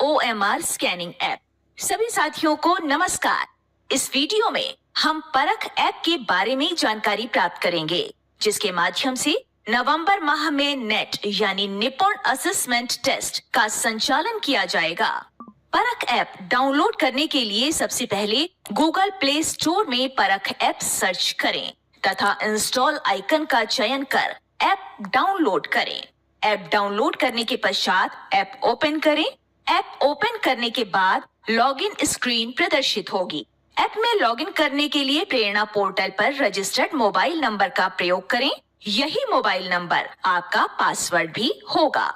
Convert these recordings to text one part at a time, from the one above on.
OMR scanning app. सभी साथियों को नमस्कार। इस वीडियो में हम परख ऐप के बारे में जानकारी प्राप्त करेंगे, जिसके माध्यम से नवंबर माह में नेट यानी निपुण असेसमेंट टेस्ट का संचालन किया जाएगा। परख ऐप डाउनलोड करने के लिए सबसे पहले गूगल प्ले स्टोर में परख ऐप सर्च करें तथा इंस्टॉल आइकन का चयन कर ऐप डाउनलोड करें। ऐप डाउनलोड करने के पश्चात ऐप ओपन करें। ऐप ओपन करने के बाद लॉगिन स्क्रीन प्रदर्शित होगी। ऐप में लॉगिन करने के लिए प्रेरणा पोर्टल पर रजिस्टर्ड मोबाइल नंबर का प्रयोग करें। यही मोबाइल नंबर आपका पासवर्ड भी होगा।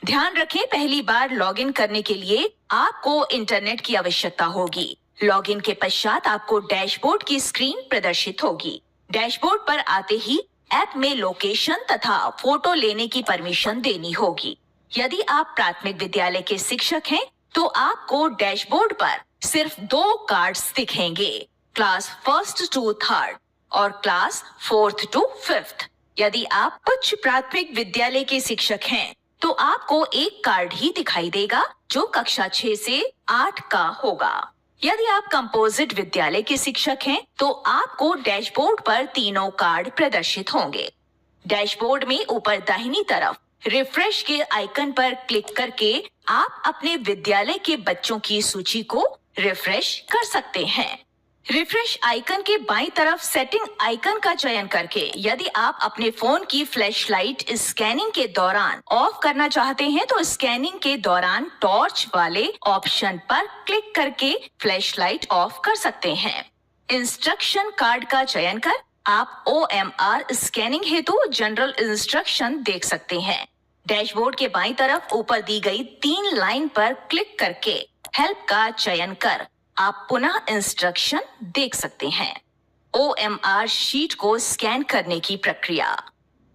ध्यान रखें, पहली बार लॉगिन करने के लिए आपको इंटरनेट की आवश्यकता होगी। लॉगिन के पश्चात आपको डैशबोर्ड की स्क्रीन प्रदर्शित होगी। डैशबोर्ड पर आते ही ऐप में लोकेशन तथा फोटो लेने की परमिशन देनी होगी। यदि आप प्राथमिक विद्यालय के शिक्षक हैं, तो आपको डैशबोर्ड पर सिर्फ 2 कार्ड्स दिखेंगे, क्लास 1st to 3rd और क्लास 4th to 5th। यदि आप उच्च प्राथमिक विद्यालय के शिक्षक हैं, तो आपको एक कार्ड ही दिखाई देगा, जो कक्षा 6 से 8 का होगा। यदि आप कंपोजिट विद्यालय के शिक्षक हैं, तो आपको डैशबोर्ड पर तीनों कार्ड प्रदर्शित होंगे। डैशबोर्ड में ऊपर दाहिनी तरफ रिफ्रेश के आइकन पर क्लिक करके आप अपने विद्यालय के बच्चों की सूची को रिफ्रेश कर सकते हैं। रिफ्रेश आइकन के बाईं तरफ सेटिंग आइकन का चयन करके यदि आप अपने फोन की फ्लैश लाइट स्कैनिंग के दौरान ऑफ करना चाहते हैं, तो स्कैनिंग के दौरान टॉर्च वाले ऑप्शन पर क्लिक करके फ्लैश लाइट ऑफ कर सकते हैं। इंस्ट्रक्शन कार्ड का चयन कर आप OMR स्कैनिंग हेतु जनरल इंस्ट्रक्शन देख सकते हैं। डैशबोर्ड के बाईं तरफ ऊपर दी गई 3 लाइन पर क्लिक करके हेल्प का चयन कर आप पुनः इंस्ट्रक्शन देख सकते हैं। OMR शीट को स्कैन करने की प्रक्रिया।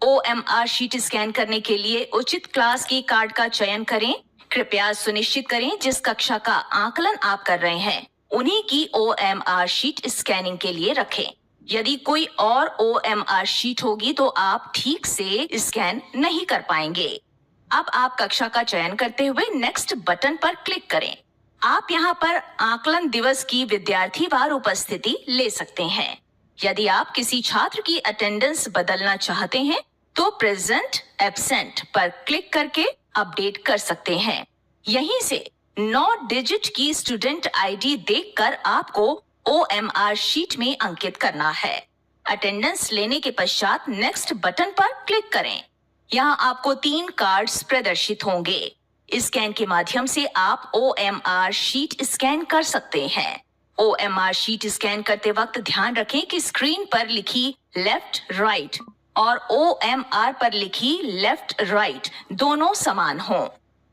OMR शीट स्कैन करने के लिए उचित क्लास की कार्ड का चयन करें। कृपया सुनिश्चित करें जिस कक्षा का आकलन आप कर रहे हैं, उन्हीं की OMR शीट स्कैनिंग के लिए रखें। यदि कोई और OMR शीट होगी, तो आप ठीक से स्कैन नहीं कर पाएंगे। अब आप कक्षा का चयन करते हुए नेक्स्ट बटन पर क्लिक करें। आप यहां पर आकलन दिवस की विद्यार्थीवार उपस्थिति ले सकते हैं। यदि आप किसी छात्र की अटेंडेंस बदलना चाहते हैं, तो प्रेजेंट एब्सेंट पर क्लिक करके अपडेट कर सकते हैं। यहीं से 9 डिजिट की स्टूडेंट आईडी देखकर आपको OMR शीट में अंकित करना है। अटेंडेंस लेने के पश्चात नेक्स्ट बटन पर क्लिक करें। यहां आपको 3 कार्ड्स प्रदर्शित होंगे। स्कैन के माध्यम से आप OMR शीट स्कैन कर सकते हैं। OMR शीट स्कैन करते वक्त ध्यान रखें कि स्क्रीन पर लिखी लेफ्ट राइट और OMR पर लिखी लेफ्ट राइट दोनों समान हों।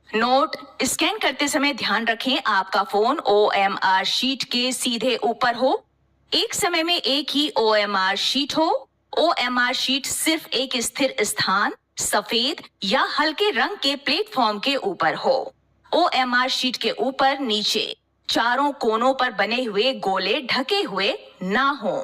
नोट, स्कैन करते समय ध्यान रखें आपका फोन OMR शीट के सीधे ऊपर हो। एक समय में एक ही OMR शीट हो। OMR शीट सिर्फ एक स्थिर स्थान, सफेद या हल्के रंग के प्लेटफॉर्म के ऊपर हो। OMR शीट के ऊपर नीचे चारों कोनों पर बने हुए गोले ढके हुए ना हो।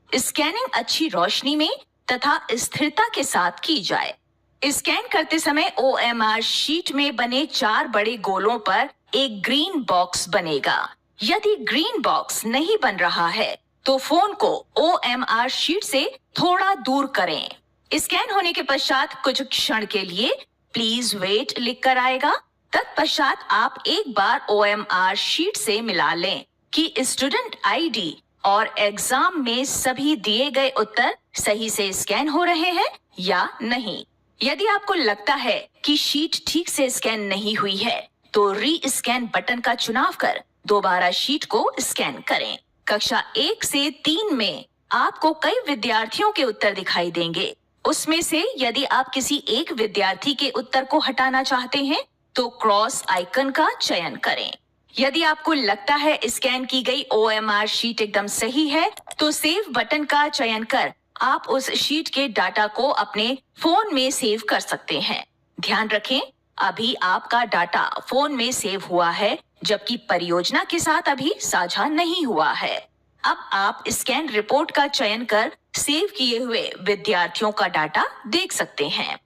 स्कैनिंग अच्छी रोशनी में तथा स्थिरता के साथ की जाए। स्कैन करते समय OMR शीट में बने 4 बड़े गोलों पर एक ग्रीन बॉक्स बनेगा। यदि ग्रीन बॉक्स नहीं बन रहा है, तो फोन को OMR शीट से थोड़ा दूर करें। स्कैन होने के पश्चात कुछ क्षण के लिए प्लीज वेट लिखकर आएगा। तत्पश्चात आप एक बार OMR शीट से मिला लें कि स्टूडेंट आईडी और एग्जाम में सभी दिए गए उत्तर सही से स्कैन हो रहे हैं या नहीं। यदि आपको लगता है कि शीट ठीक से स्कैन नहीं हुई है, तो री स्कैन बटन का चुनाव कर दोबारा शीट को स्कैन करें। कक्षा 1 से 3 में आपको कई विद्यार्थियों के उत्तर दिखाई देंगे। उसमें से यदि आप किसी एक विद्यार्थी के उत्तर को हटाना चाहते हैं, तो क्रॉस आइकन का चयन करें। यदि आपको लगता है स्कैन की गई OMR शीट एकदम सही है, तो सेव बटन का चयन कर आप उस शीट के डाटा को अपने फोन में सेव कर सकते हैं। ध्यान रखें, अभी आपका डाटा फोन में सेव हुआ है, जबकि परियोजना के साथ अभी साझा नहीं हुआ है। अब आप स्कैन रिपोर्ट का चयन कर सेव किए हुए विद्यार्थियों का डाटा देख सकते हैं।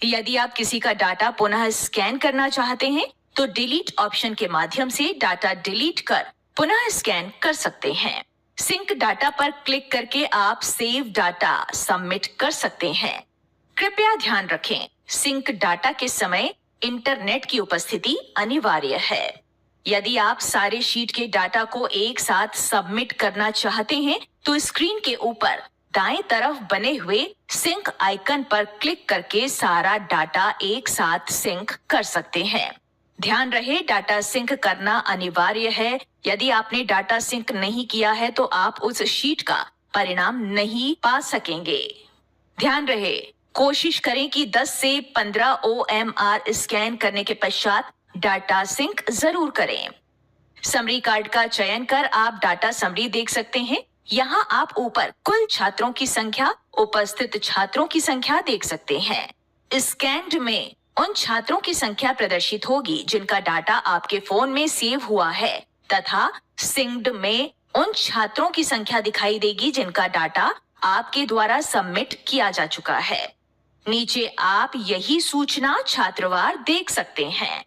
यदि आप किसी का डाटा पुनः स्कैन करना चाहते हैं तो डिलीट ऑप्शन के माध्यम से डाटा डिलीट कर पुनः स्कैन कर सकते हैं। सिंक डाटा पर क्लिक करके आप सेव डाटा सबमिट कर सकते हैं। कृपया ध्यान रखें, सिंक डाटा के समय इंटरनेट की उपस्थिति अनिवार्य है। यदि आप सारे शीट के डाटा को एक साथ सबमिट करना चाहते हैं तो स्क्रीन के ऊपर दाएं तरफ बने हुए सिंक आइकन पर क्लिक करके सारा डाटा एक साथ सिंक कर सकते हैं। ध्यान रहे, डाटा सिंक करना अनिवार्य है। यदि आपने डाटा सिंक नहीं किया है तो आप उस शीट का परिणाम नहीं पा सकेंगे। ध्यान रहे, कोशिश करें कि 10 से 15 OMR स्कैन करने के पश्चात डाटा सिंक जरूर करें। समरी कार्ड का चयन कर आप डाटा समरी देख सकते हैं। यहाँ आप ऊपर कुल छात्रों की संख्या, उपस्थित छात्रों की संख्या देख सकते हैं। स्कैन्ड में उन छात्रों की संख्या प्रदर्शित होगी जिनका डाटा आपके फोन में सेव हुआ है तथा सिंक्ड में उन छात्रों की संख्या दिखाई देगी जिनका डाटा आपके द्वारा सबमिट किया जा चुका है। नीचे आप यही सूचना छात्रवार देख सकते हैं।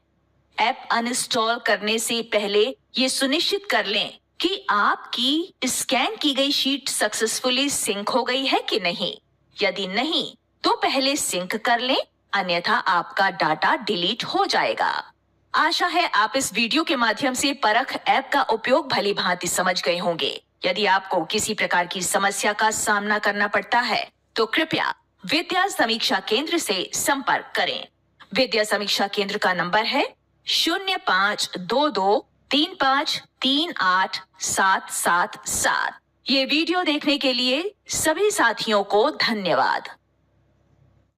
ऐप अनइंस्टॉल करने से पहले ये सुनिश्चित कर लें कि आपकी स्कैन की गई शीट सक्सेसफुली सिंक हो गई है कि नहीं। यदि नहीं तो पहले सिंक कर लें, अन्यथा आपका डाटा डिलीट हो जाएगा। आशा है आप इस वीडियो के माध्यम से परख ऐप का उपयोग भली भांति समझ गए होंगे। यदि आपको किसी प्रकार की समस्या का सामना करना पड़ता है तो कृपया विद्या समीक्षा केंद्र से संपर्क करें। विद्या समीक्षा केंद्र का नंबर है 0522353877। ये वीडियो देखने के लिए सभी साथियों को धन्यवाद।